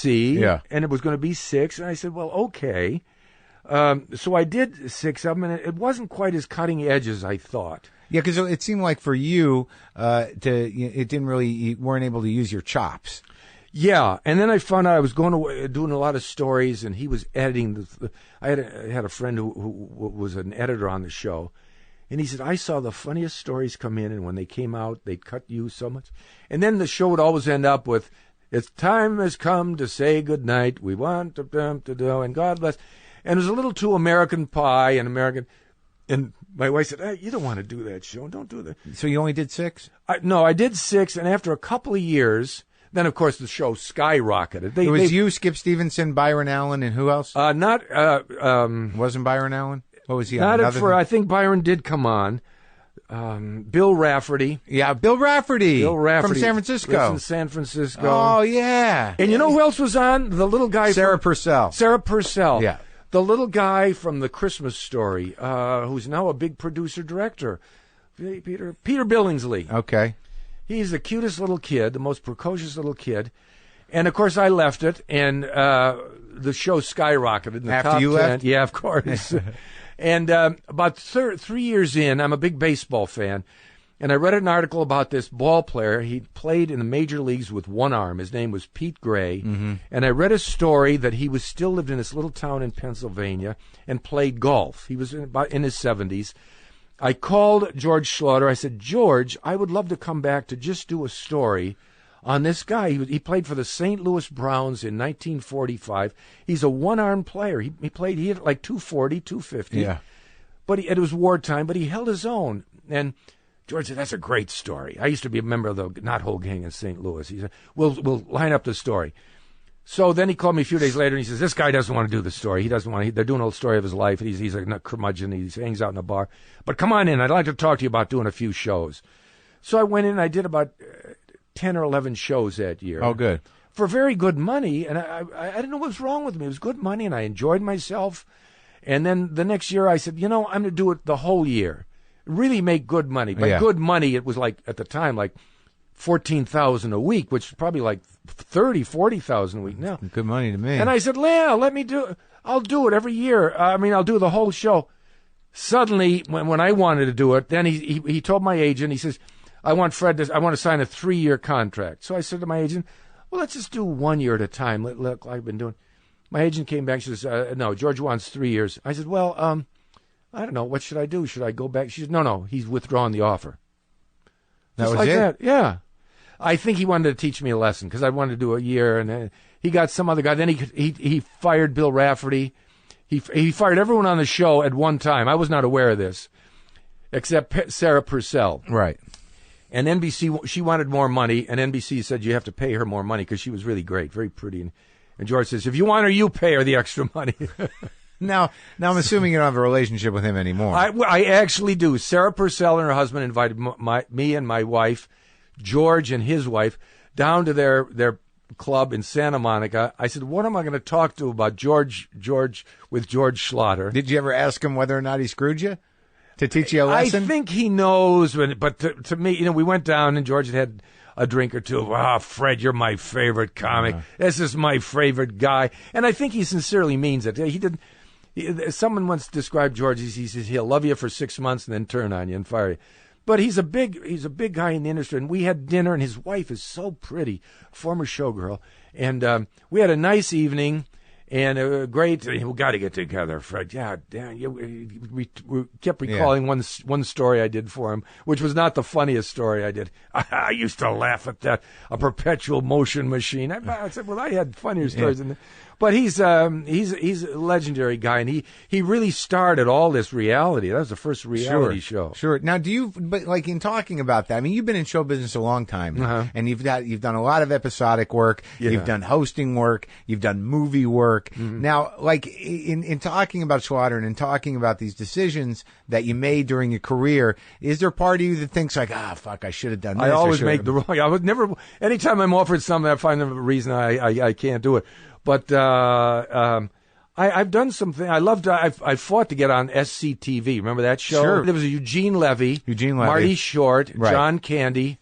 see. Yeah. And it was going to be 6. And I said, well, okay. So I did 6 of them, and it wasn't quite as cutting edge as I thought. Yeah, because it seemed like for you, it didn't really, you weren't able to use your chops. Yeah, and then I found out I was doing a lot of stories, and he was editing. I had a friend who was an editor on the show, and he said, I saw the funniest stories come in, and when they came out, they'd cut you so much. And then the show would always end up with, "It's time has come to say goodnight. We want to do, and God bless." And it was a little too American Pie and American. And my wife said, "Hey, you don't want to do that show. Don't do that." So you only did 6? No, I did 6, and after a couple of years, then of course the show skyrocketed. It was you, Skip Stevenson, Byron Allen, and who else? Wasn't Byron Allen? What was he on? I think Byron did come on. Bill Rafferty. Yeah, Bill Rafferty. Bill Rafferty. From San Francisco. Lives in San Francisco. Oh, yeah. And you know who else was on? The little guy. Sarah Purcell. Sarah Purcell. Yeah. The little guy from The Christmas Story, who's now a big producer-director, Peter Billingsley. Okay. He's the cutest little kid, the most precocious little kid. And, of course, I left it, and the show skyrocketed in the After top you 10. left? Yeah, of course. And about 3 years in, I'm a big baseball fan, and I read an article about this ball player. He played in the major leagues with one arm. His name was Pete Gray. Mm-hmm. And I read a story that he still lived in this little town in Pennsylvania and played golf. He was in his 70s. I called George Schlatter. I said, "George, I would love to come back to just do a story on this guy. He played for the St. Louis Browns in 1945. He's a one-armed player. He hit like 240, 250. Yeah. But it was wartime, but he held his own." And George said, "That's a great story. I used to be a member of the Knothole Gang in St. Louis." He said, we'll line up the story. So then he called me a few days later, and he says, "This guy doesn't want to do the story. He doesn't want to. They're doing a whole story of his life. He's a curmudgeon. He hangs out in a bar. But come on in. I'd like to talk to you about doing a few shows." So I went in, and I did about 10 or 11 shows that year. Oh, good. For very good money, and I didn't know what was wrong with me. It was good money, and I enjoyed myself. And then the next year I said, I'm going to do it the whole year. Really make good money. By good money, it was like, at the time, like $14,000 a week, which is probably like $40,000 a week now. Good money to me. And I said, "Leah, let me do it. I'll do it every year. I'll do the whole show." Suddenly, when I wanted to do it, then he told my agent, he says, I want to sign a 3-year contract. So I said to my agent, "Well, let's just do 1 year at a time. Look, I've been doing." My agent came back. She says, "No, George wants 3 years." I said, "Well, I don't know. What should I do? Should I go back?" She said, No, he's withdrawn the offer. That was like it? That. Yeah. I think he wanted to teach me a lesson because I wanted to do a year, and he got some other guy. Then he fired Bill Rafferty. He fired everyone on the show at one time. I was not aware of this, except Sarah Purcell. Right. And NBC, she wanted more money, and NBC said you have to pay her more money because she was really great, very pretty. And George says, "If you want her, you pay her the extra money." Now I'm assuming you don't have a relationship with him anymore. I actually do. Sarah Purcell and her husband invited me and my wife, George and his wife, down to their club in Santa Monica. I said, "What am I going to talk to about George with George Schlatter?" Did you ever ask him whether or not he screwed you to teach you a lesson? I think he knows, but to me, we went down and George had a drink or two. "Fred, you're my favorite comic. This is my favorite guy," and I think he sincerely means it. He didn't. Someone once described George. He says he'll love you for 6 months and then turn on you and fire you. But he's a big guy in the industry. And we had dinner, and his wife is so pretty, former showgirl. And we had a nice evening, and great. We got to get together, Fred. Yeah, we kept recalling one story I did for him, which was not the funniest story I did. I used to laugh at that, a perpetual motion machine. I said, well, I had funnier stories than that. But he's a legendary guy, and he really started all this reality. That was the first reality show. Sure. Now, but like in talking about that, I mean, you've been in show business a long time, and you've done a lot of episodic work. Yeah. You've done hosting work. You've done movie work. Mm-hmm. Now, like in talking about Schlatter and in talking about these decisions that you made during your career, is there part of you that thinks like, fuck, I should have done this? I always make the wrong. I would never. Anytime I'm offered something, I find a reason I can't do it. But I've done something. I fought to get on SCTV. Remember that show? Sure. There was a Eugene Levy, Marty Short, right. John Candy.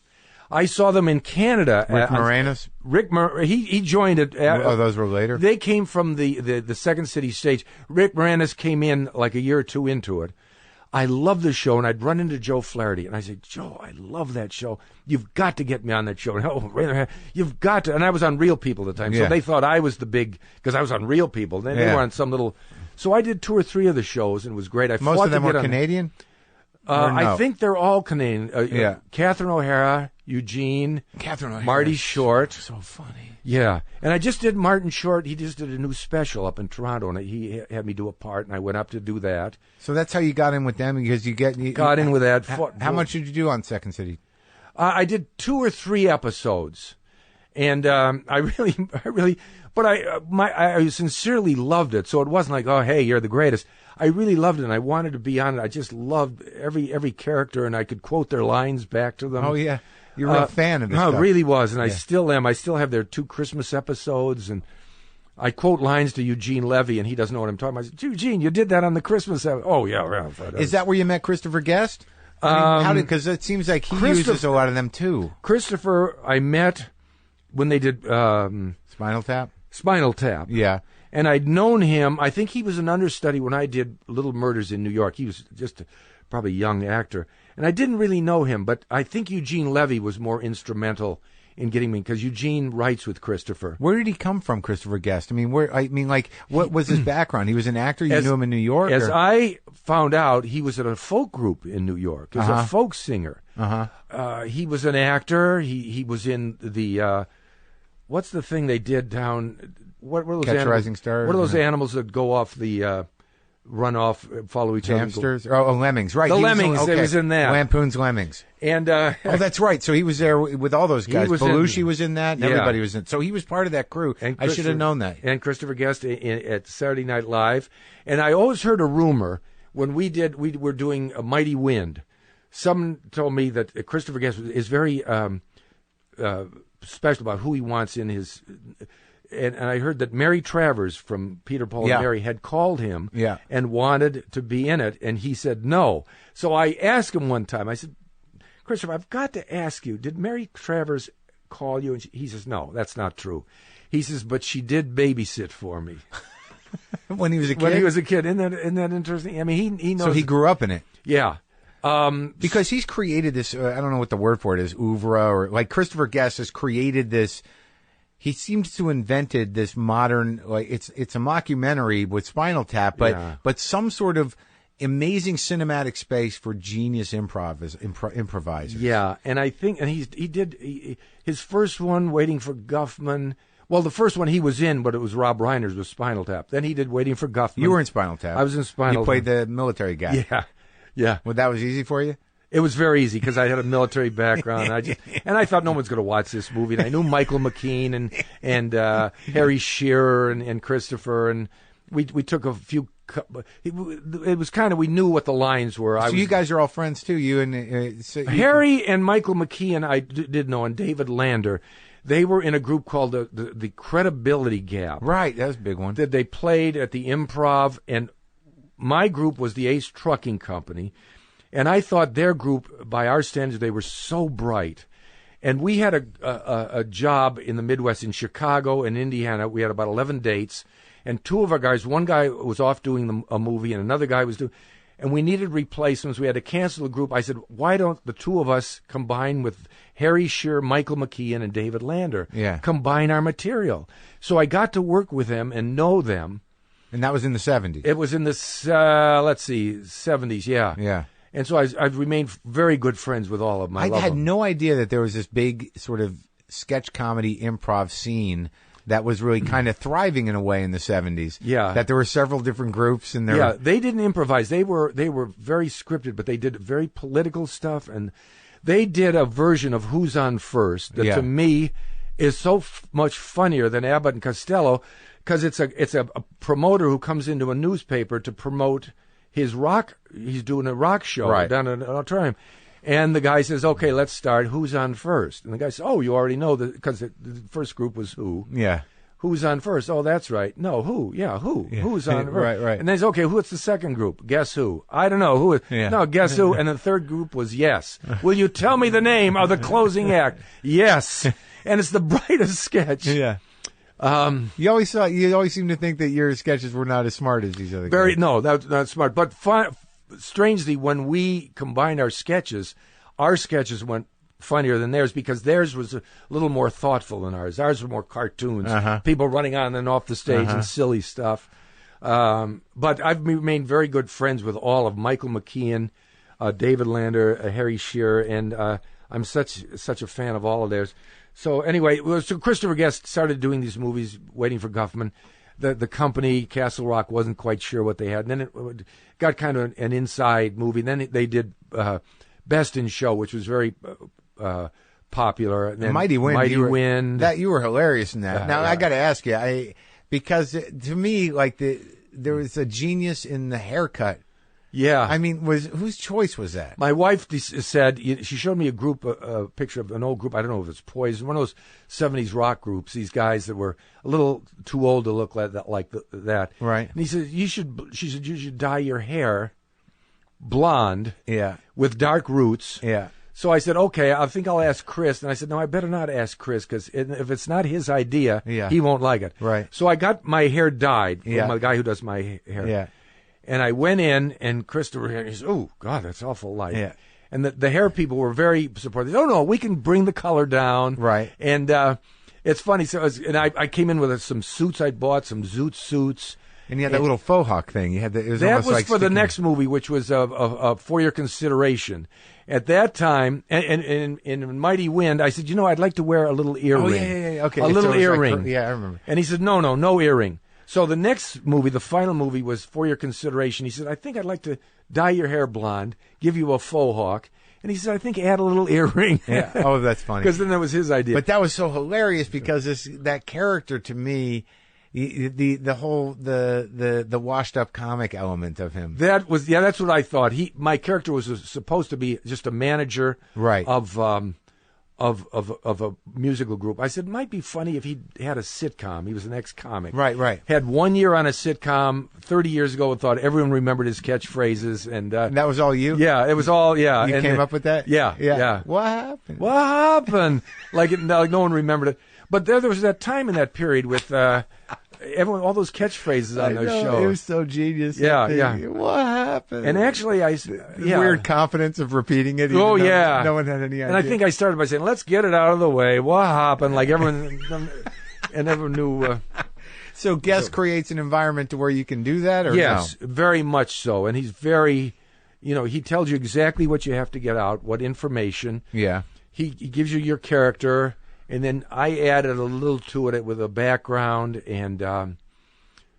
I saw them in Canada. Rick Moranis? He joined it. Those were later? They came from the Second City stage. Rick Moranis came in like a year or two into it. I loved the show, and I'd run into Joe Flaherty, and I said, Joe, I love that show. You've got to get me on that show. And, you've got to. And I was on Real People at the time, so they thought I was the big, because I was on Real People. They were on some little. So I did 2 or 3 of the shows, and it was great. Most of them were Canadian? No? I think they're all Canadian. Catherine O'Hara, Eugene, Marty Short. So funny. Yeah. And I just did Martin Short. He just did a new special up in Toronto, and he had me do a part, and I went up to do that. So that's how you got in with them, because you got in with that. How much did you do on Second City? I did 2 or 3 episodes, and I really, but I sincerely loved it. So it wasn't like, oh, hey, you're the greatest. I really loved it, and I wanted to be on it. I just loved every character, and I could quote their lines back to them. Oh, yeah. You're a real fan of this stuff. I really was, and I still am. I still have their 2 Christmas episodes, and I quote lines to Eugene Levy, and he doesn't know what I'm talking about. I said, Eugene, you did that on the Christmas episode. Oh, yeah. Is that where you met Christopher Guest? Because it seems like he uses a lot of them, too. Christopher, I met when they did Spinal Tap? Spinal Tap. Yeah. And I'd known him. I think he was an understudy when I did Little Murders in New York. He was just probably a young actor. And I didn't really know him, but I think Eugene Levy was more instrumental in getting me, because Eugene writes with Christopher. Where did he come from, Christopher Guest? What was his background? He was an actor? You knew him in New York? As I found out, he was in a folk group in New York. He was a folk singer. He was an actor. He was in the, what's the thing they did down... What were those Catch a Rising Star? What are those animals that go off the run off, follow each other? Hamsters? Oh, lemmings, right. The lemmings, it was in that. Lampoon's Lemmings. And oh, that's right. So he was there with all those guys. Belushi was in that, and everybody was in. So he was part of that crew. I should have known that. And Christopher Guest at Saturday Night Live. And I always heard a rumor when we were doing A Mighty Wind. Someone told me that Christopher Guest is very special about who he wants in his... And I heard that Mary Travers from Peter, Paul, and Mary had called him and wanted to be in it, and he said no. So I asked him one time, I said, Christopher, I've got to ask you, did Mary Travers call you? And he says, no, that's not true. He says, but she did babysit for me. When he was a kid? When he was a kid. Isn't that interesting? I mean, he knows. So he grew up in it? Yeah. Because he's created this, I don't know what the word for it is, oeuvre, or like Christopher Guest has created this. He seems to have invented this modern, like it's a mockumentary with Spinal Tap, but some sort of amazing cinematic space for genius improvisers. Yeah, and I think, and he did his first one, Waiting for Guffman. Well, the first one he was in, but it was Rob Reiner's, was Spinal Tap. Then he did Waiting for Guffman. You were in Spinal Tap. I was in Spinal Tap. You played the military guy. Yeah. Well, that was easy for you? It was very easy because I had a military background. And I thought no one's going to watch this movie. And I knew Michael McKean and Harry Shearer and Christopher, and we took a few. It was kind of, we knew what the lines were. So you guys are all friends too. You and Harry and Michael McKean I did know, and David Lander. They were in a group called the Credibility Gap. Right, that was a big one. That they played at the Improv, and my group was the Ace Trucking Company. And I thought their group, by our standards, they were so bright. And we had a job in the Midwest, in Chicago and Indiana. We had about 11 dates. And 2 of our guys, one guy was off doing a movie and another guy was doing... And we needed replacements. We had to cancel the group. I said, why don't the 2 of us combine with Harry Shearer, Michael McKean, and David Lander? Yeah. Combine our material. So I got to work with them and know them. And that was in the 70s? It was in the, 70s, yeah. Yeah. And so I've remained very good friends with all of them. I had no idea that there was this big sort of sketch comedy improv scene that was really kind of thriving in a way in the 70s. Yeah. That there were several different groups. And they didn't improvise. They were very scripted, but they did very political stuff. And they did a version of Who's on First that to me is so much funnier than Abbott and Costello, because it's a promoter who comes into a newspaper to promote his rock. He's doing a rock show down at an auditorium. And the guy says, okay, let's start. Who's on first? And the guy says, oh, you already know, because the first group was who? Yeah. Who's on first? Oh, that's right. No, who? Yeah, who? Yeah. Who's on first? Right. And then he's, okay, who's the second group? Guess who? I don't know. Who? Yeah. No, guess who? And the third group was yes. Will you tell me the name of the closing act? Yes. And it's the brightest sketch. Yeah. You always seem to think that your sketches were not as smart as these other guys. No, that's not smart. But strangely, when we combined our sketches went funnier than theirs because theirs was a little more thoughtful than ours. Ours were more cartoons, people running on and off the stage and silly stuff. But I've remained very good friends with all of Michael McKean, David Lander, Harry Shearer, and I'm such a fan of all of theirs. So anyway, so Christopher Guest started doing these movies, Waiting for Guffman. The company, Castle Rock, wasn't quite sure what they had. And then it got kind of an inside movie. Then they did Best in Show, which was very popular. And then Mighty Wind. You were hilarious in that. Now, yeah. I got to ask you, because to me, like there was a genius in the haircut. Yeah. I mean, whose choice was that? My wife said, she showed me a picture of an old group. I don't know if it's Poison, one of those 70s rock groups, these guys that were a little too old to look like that. Right. And she said, you should dye your hair blonde with dark roots. Yeah. So I said, okay, I think I'll ask Chris. And I said, no, I better not ask Chris because if it's not his idea, he won't like it. Right. So I got my hair dyed from the guy who does my hair. Yeah. And I went in, and Christopher, he said, oh, God, that's awful light. Yeah. And the hair people were very supportive. Oh, no, we can bring the color down. Right. And it's funny. So I came in with some suits I'd bought, some Zoot suits. And you had that little faux hawk thing. You had it was that almost was like for the next movie, which was For Your Consideration. At that time, and in Mighty Wind, I said, I'd like to wear a little earring. Oh, yeah. Okay. A little earring. Yeah, I remember. And he said, no earring. So the next movie, the final movie, was For Your Consideration. He said, I think I'd like to dye your hair blonde, give you a faux hawk. And he said, I think add a little earring. Yeah. Oh, that's funny. Because then that was his idea. But that was so hilarious because that character to me, the whole washed up comic element of him. That's what I thought. My character was supposed to be just a manager of a musical group. I said, it might be funny if he had a sitcom. He was an ex-comic. Right. Had 1 year on a sitcom 30 years ago and thought everyone remembered his catchphrases. And that was all you? Yeah, it was all, yeah. You came up with that? Yeah. What happened? like no one remembered it. But there was that time in that period with everyone, all those catchphrases on those shows. It was so genius. Yeah. What happened? And actually, weird confidence of repeating it. No one had any idea. And I think I started by saying, "Let's get it out of the way." What happened? Like everyone, and everyone knew. So Guest creates an environment to where you can do that, or yes, very much so. And he's very, he tells you exactly what you have to get out, what information. Yeah. He gives you your character. And then I added a little to it with a background, and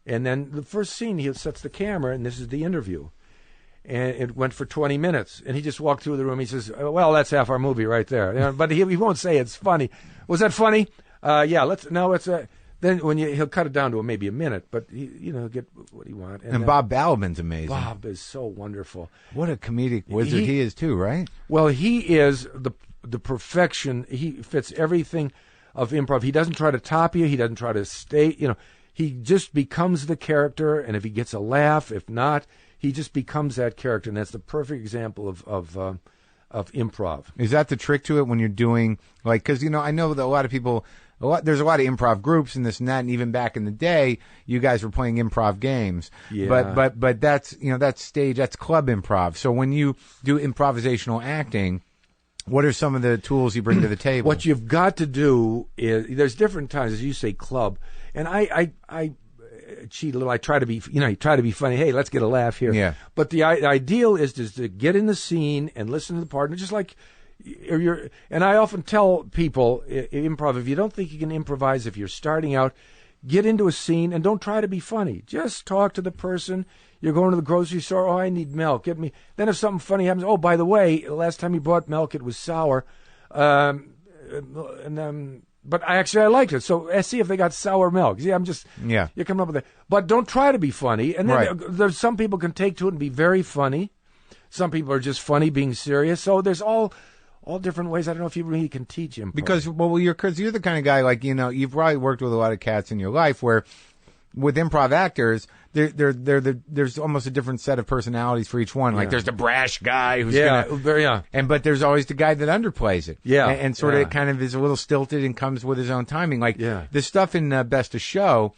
then the first scene, he sets the camera, and this is the interview. And it went for 20 minutes. And he just walked through the room. He says, well, that's half our movie right there. But he won't say it's funny. Was that funny? Yeah, then he'll cut it down to maybe a minute, but he'll get what he wants. And Bob Balaban's amazing. Bob is so wonderful. What a comedic wizard he is too, right? Well, he is the perfection. He fits everything of improv. He doesn't try to top you. He doesn't try to stay. He just becomes the character. And if he gets a laugh, if not, he just becomes that character. And that's the perfect example of improv. Is that the trick to it when you're doing because I know that a lot of people. There's a lot of improv groups and this and that, and even back in the day, you guys were playing improv games. Yeah. But that's that's stage, that's club improv. So when you do improvisational acting, what are some of the tools you bring to the table? What you've got to do is there's different times, as you say, club, and I cheat a little. I try to be funny. Hey, let's get a laugh here. Yeah. But the ideal is to get in the scene and listen to the partner, just like. And I often tell people improv, if you don't think you can improvise, if you're starting out, get into a scene and don't try to be funny. Just talk to the person. You're going to the grocery store. Oh, I need milk. Get me. Then if something funny happens, oh, by the way, last time you bought milk, it was sour. But I liked it. So see if they got sour milk. See, you're coming up with that. But don't try to be funny. And then there's some people can take to it and be very funny. Some people are just funny being serious. So there's all all different ways. I don't know if you really can teach improv. Because you're the kind of guy, like, you've probably worked with a lot of cats in your life where with improv actors, there's almost a different set of personalities for each one. Like there's the brash guy who's but there's always the guy that underplays it. Yeah. And sort of kind of is a little stilted and comes with his own timing. Like the stuff in Best of Show,